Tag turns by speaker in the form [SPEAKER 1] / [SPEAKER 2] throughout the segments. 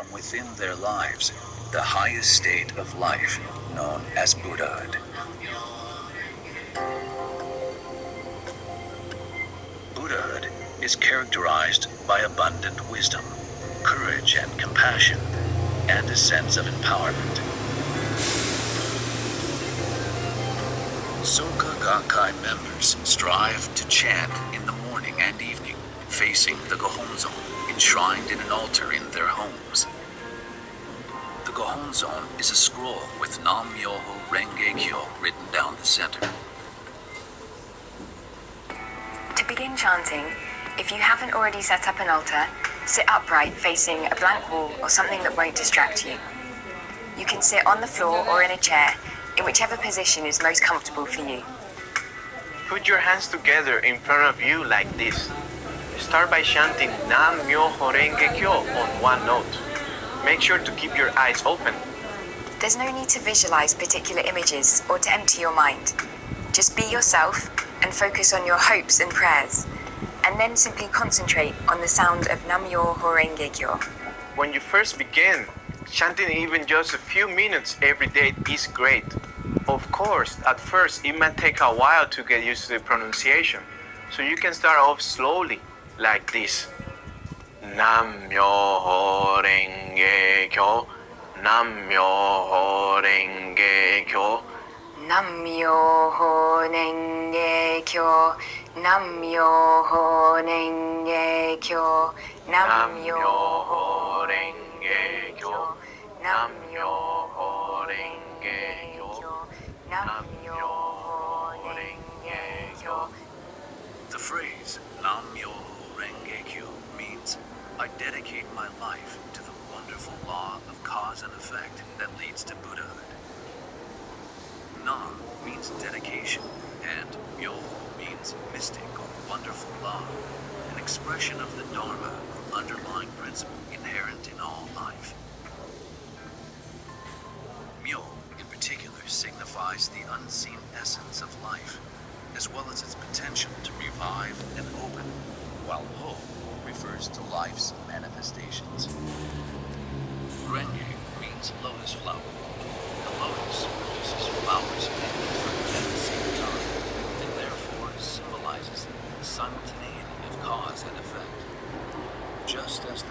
[SPEAKER 1] from within their lives the highest state of life known as Buddhahood. Buddhahood is characterized by abundant wisdom, courage and compassion, and a sense of empowerment. Soka Gakkai members strive to chant in the morning and evening, facing the Gohonzon, enshrined in an altar in their homes. The Gohonzon is a scroll with Nam-myoho Renge Kyo written down the center.
[SPEAKER 2] To begin chanting, if you haven't already set up an altar, sit upright facing a blank wall or something that won't distract you. You can sit on the floor or in a chair, in whichever position is most comfortable for you.
[SPEAKER 3] Put your hands together in front of you like this. Start by chanting Nam-myoho Renge Kyo on one note. Make sure to keep your eyes open.
[SPEAKER 2] There's no need to visualize particular images or to empty your mind. Just be yourself and focus on your hopes and prayers, and then simply concentrate on the sound of Nam-myoho Renge Kyo.
[SPEAKER 3] When you first begin, chanting even just a few minutes every day is great. Of course, at first it might take a while to get used to the pronunciation, so you can start off slowly, like this. Nam-myoho Renge Kyo, Nam-myoho Renge Kyo.
[SPEAKER 2] Nam-myoho Renge Kyo, Nam-myoho Renge Kyo,
[SPEAKER 3] Nam-myoho Renge Kyo, Nam-myoho Renge Kyo, Nam-myoho Renge Kyo.
[SPEAKER 1] The phrase Nam-myoho Renge Kyo means, I dedicate my life to the wonderful law of cause and effect that leads to Buddhahood. Nam means dedication, and Myoho means mystic or wonderful law, an expression of the Dharma or underlying principle inherent in all life. Myoho, in particular, signifies the unseen essence of life, as well as its potential to revive and open, while Ho refers to life's manifestations. Renge means lotus flower. The lotus produces flowers and fruit at the same time, and therefore symbolizes the simultaneity of cause and effect. Just as the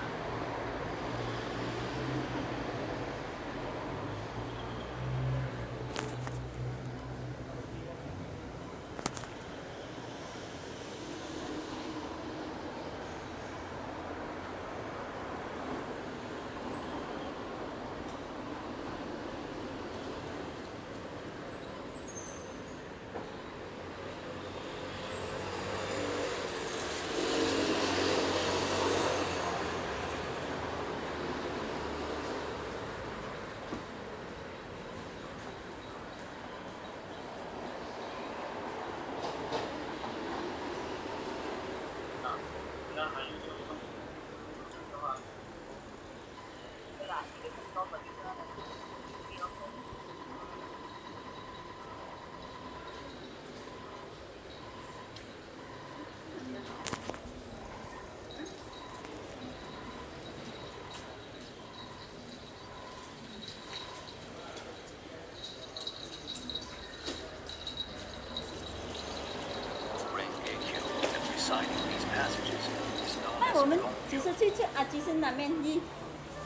[SPEAKER 1] these passages is known
[SPEAKER 4] 那
[SPEAKER 1] as
[SPEAKER 4] 我们
[SPEAKER 1] Gongyo.
[SPEAKER 4] 只是去阿吉森那边你，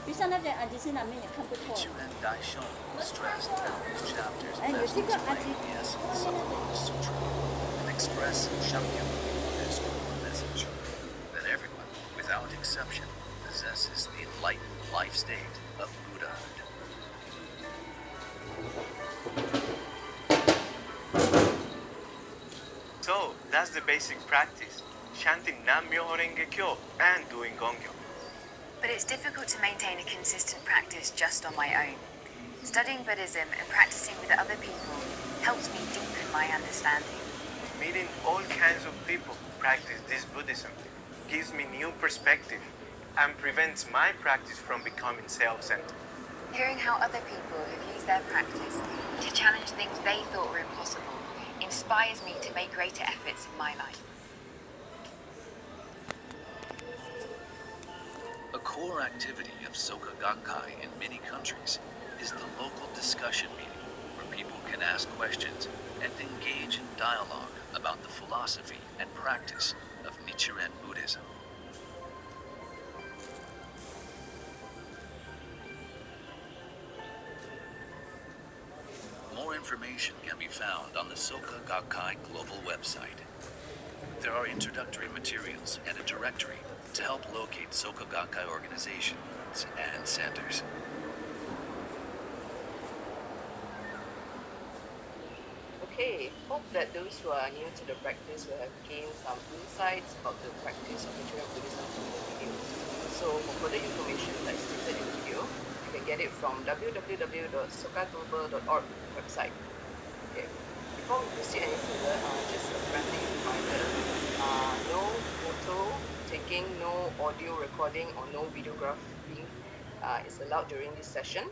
[SPEAKER 4] 比上那边阿吉森那边也看不错。
[SPEAKER 1] Nichiren Daishonin stressed that these chapters
[SPEAKER 4] Eh,
[SPEAKER 1] best
[SPEAKER 4] yo sí que
[SPEAKER 1] explain
[SPEAKER 4] aquí-
[SPEAKER 1] the essence of the Lotus Sutra and express Shakyamuni Buddha's core message that everyone, without exception, possesses the enlightened life state of Buddhahood.
[SPEAKER 3] So, that's the basic practice. Chanting Nam-myoho Renge Kyo and doing Gongyo.
[SPEAKER 2] But it's difficult to maintain a consistent practice just on my own. Studying Buddhism and practicing with other people helps me deepen my understanding.
[SPEAKER 3] Meeting all kinds of people who practice this Buddhism gives me new perspective and prevents my practice from becoming self-centered.
[SPEAKER 2] Hearing how other people have used their practice to challenge things they thought were impossible inspires me to make greater efforts in my life.
[SPEAKER 1] core activity of Soka Gakkai in many countries is the local discussion meeting, where people can ask questions and engage in dialogue about the philosophy and practice of Nichiren Buddhism. More information can be found on the Soka Gakkai global website. There are introductory materials and a directory to help locate Soka Gakkai organizations and centers.
[SPEAKER 5] Okay, hope that those who are new to the practice will have gained some insights about the practice of Nichiren Buddhism from the video. So for further information like stated in the video, you can get it from www.sokaglobal.org website. Okay. Before we proceed any further, just a friendly reminder, no photo taking, no audio recording or no videographing is allowed during this session.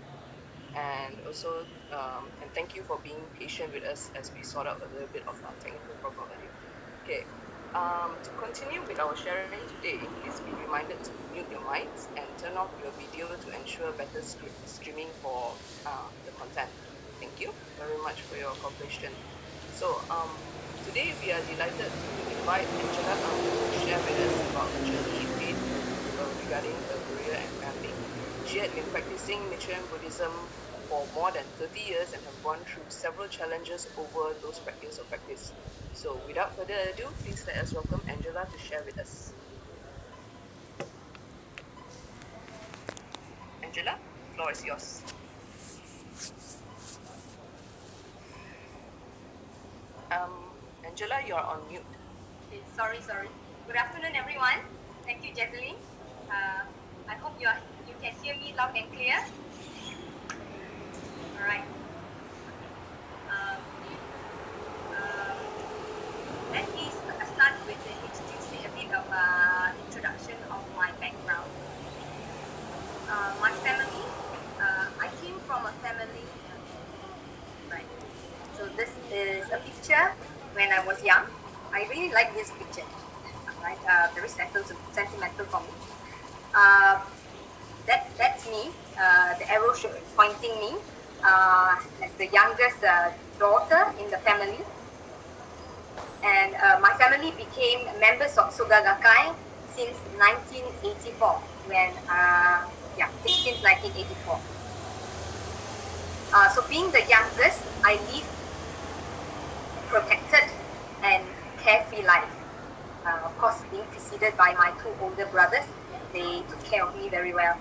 [SPEAKER 5] And also, and thank you for being patient with us as we sort out a little bit of our technical problem earlier. Okay, to continue with our sharing today, please be reminded to mute your mics and turn off your video to ensure better streaming for the content. Thank you very much for your cooperation. So, today we are delighted to invite Angela to share with us about the journey she faced regarding her career and family. She had been practicing Nichiren Buddhism for more than 30 years and have gone through several challenges over those practice of practice. So without further ado, please let us welcome Angela to share with us. Angela, the floor is yours. Angela, you are on mute.
[SPEAKER 6] Okay, sorry. Good afternoon, everyone. Thank you, Jesseline. I hope you can hear me loud and clear. All right. Let me start with introducing a bit of introduction of my background. My family. I came from a family. Right. So this is a picture when I was young. I really like this picture. Right. Very sentimental for me. That's me. The arrow pointing me as the youngest daughter in the family. And my family became members of Soka Gakkai since 1984. Since 1984. So being the youngest, I live protected and carefree life. Of course, being preceded by my two older brothers, they took care of me very well.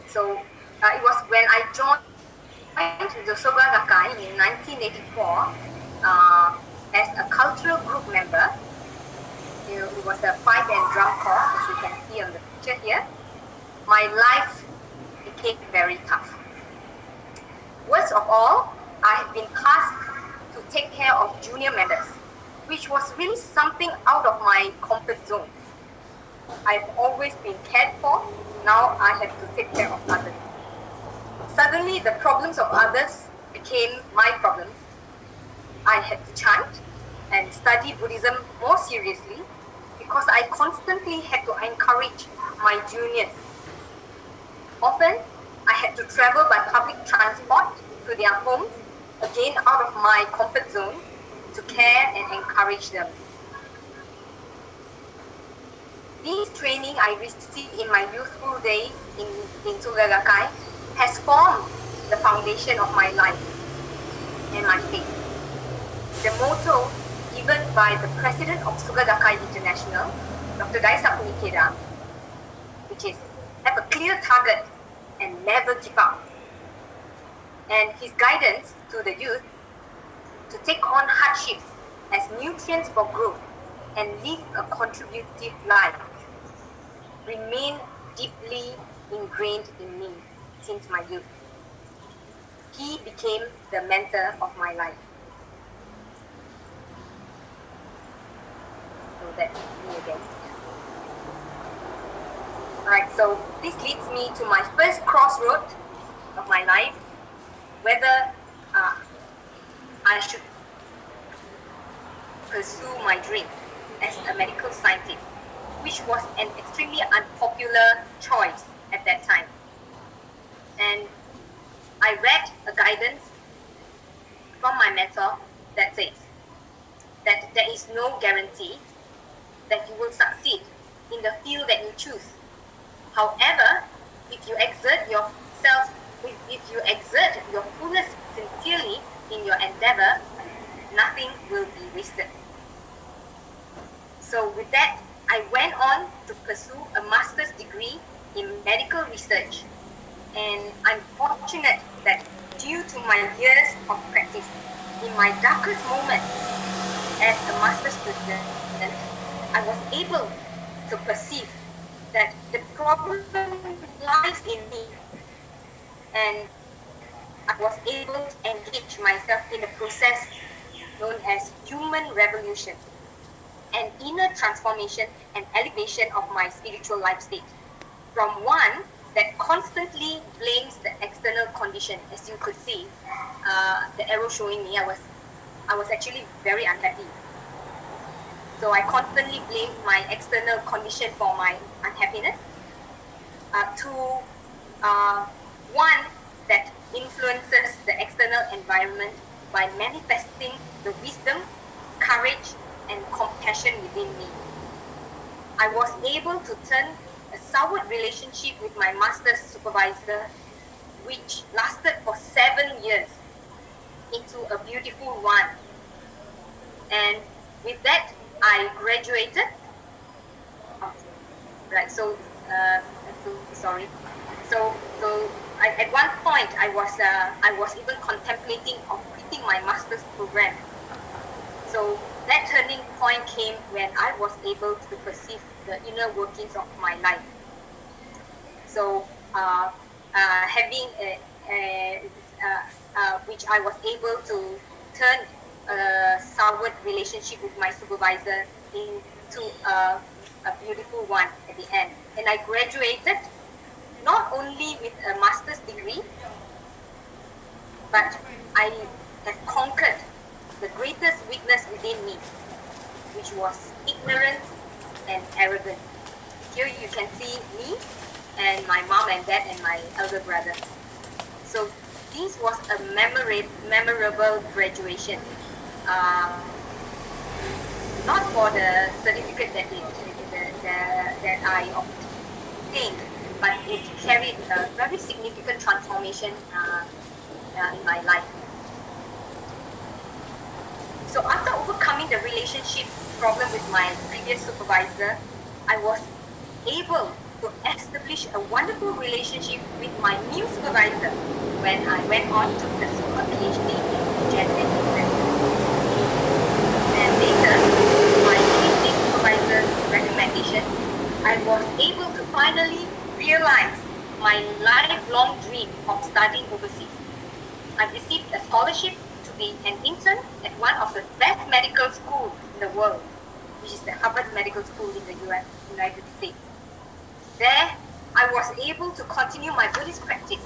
[SPEAKER 6] So it was when I joined the Soka Gakkai in 1984 as a cultural group member. It was a pipe and drum corps, as you can see on the picture here. My life became very tough. Worst of all, I have been tasked to take care of junior members, which was really something out of my comfort zone. I've always been cared for. Now I have to take care of others. Suddenly, the problems of others became my problems. I had to chant and study Buddhism more seriously because I constantly had to encourage my juniors. Often, I had to travel by public transport to their homes, again out of my comfort zone, to care and encourage them. This training I received in my youthful days in Soka Gakkai has formed the foundation of my life and my faith. The motto given by the president of Soka Gakkai International, Dr. Daisaku Ikeda, which is have a clear target and never give up. And his guidance to the youth to take on hardships as nutrients for growth and live a contributive life remain deeply ingrained in me since my youth. He became the mentor of my life. So that's me again. Alright, so this leads me to my first crossroad of my life, whether I should pursue my dream as a medical scientist which was an extremely unpopular choice at that time. And I read a guidance from my mentor that says that there is no guarantee that you will succeed in the field that you choose. However, if you exert yourself, if you exert your fullest sincerely in your endeavor, nothing will be wasted. So with that, I went on to pursue a master's degree in medical research. And I'm fortunate that due to my years of practice, in my darkest moments as a master's student, I was able to perceive that the problem lies in me. And I was able to engage myself in a process known as human revolution, an inner transformation and elevation of my spiritual life state, from one that constantly blames the external condition. As you could see, the arrow showing me, I was actually very unhappy. So I constantly blamed my external condition for my unhappiness, to one that influences the external environment by manifesting the wisdom, courage, and compassion within me. I was able to turn a soured relationship with my master's supervisor, which lasted for 7 years, into a beautiful one. And with that, I graduated. Right, so sorry. So at one point, I was even contemplating of quitting my master's program. So that turning point came when I was able to perceive the inner workings of my life. So having which I was able to turn a soured relationship with my supervisor into a beautiful one at the end. And I graduated not only with a master's degree, but I have conquered the greatest weakness within me, which was ignorance and arrogance. Here you can see me and my mom and dad and my elder brother. So this was a memorable graduation. Not for the certificate that I obtained, but it carried a very significant transformation in my life. So after overcoming the relationship problem with my previous supervisor, I was able to establish a wonderful relationship with my new supervisor when I went on to pursue a PhD in genetic medicine. And later, my PhD supervisor's recommendation, I was able to finally realize my lifelong dream of studying overseas. I received a scholarship to be an intern at one of the best medical schools in the world, which is the Harvard Medical School in the United States. There, I was able to continue my Buddhist practice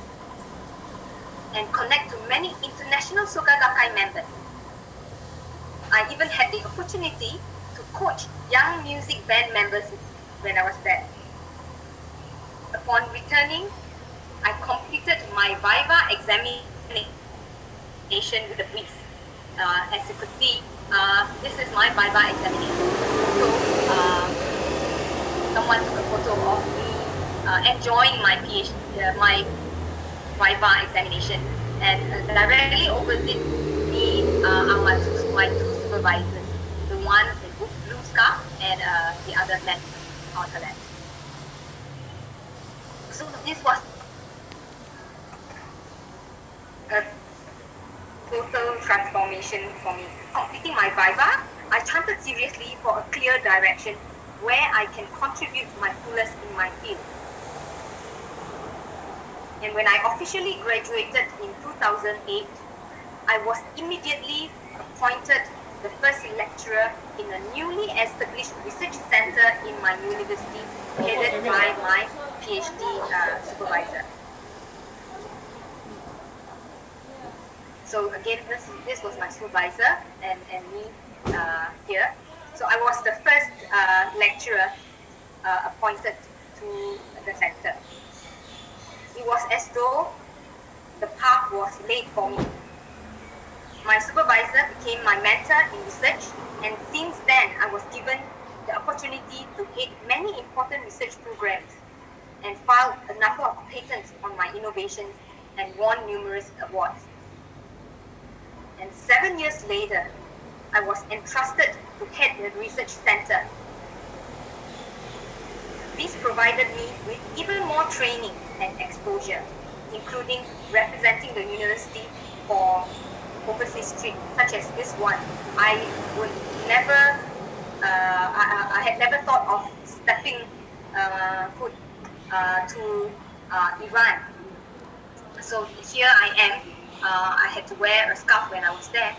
[SPEAKER 6] and connect to many international Soka Gakkai members. I even had the opportunity to coach young music band members when I was there. Upon returning, I completed my Viva examination with a breeze. As you could see, this is my Viva examination. So, someone took a photo of me enjoying my PhD, my Viva examination, and directly opposite me are my two supervisors, the one with blue scarf and the other man on her left. So this was a total transformation for me. Completing my Viva, I chanted seriously for a clear direction where I can contribute my fullest in my field. And when I officially graduated in 2008, I was immediately appointed the first lecturer in a newly established research center in my university, headed by my PhD supervisor. So again, this was my supervisor and me here. So I was the first lecturer appointed to the center. It was as though the path was laid for me. My supervisor became my mentor in research, and since then I was given the opportunity to head many important research programs and filed a number of patents on my innovations and won numerous awards. And 7 years later, I was entrusted to head the research center. This provided me with even more training and exposure, including representing the university for overseas trips, such as this one. I would never, I had never thought of stepping foot to Iran. So here I am. I had to wear a scarf when I was there,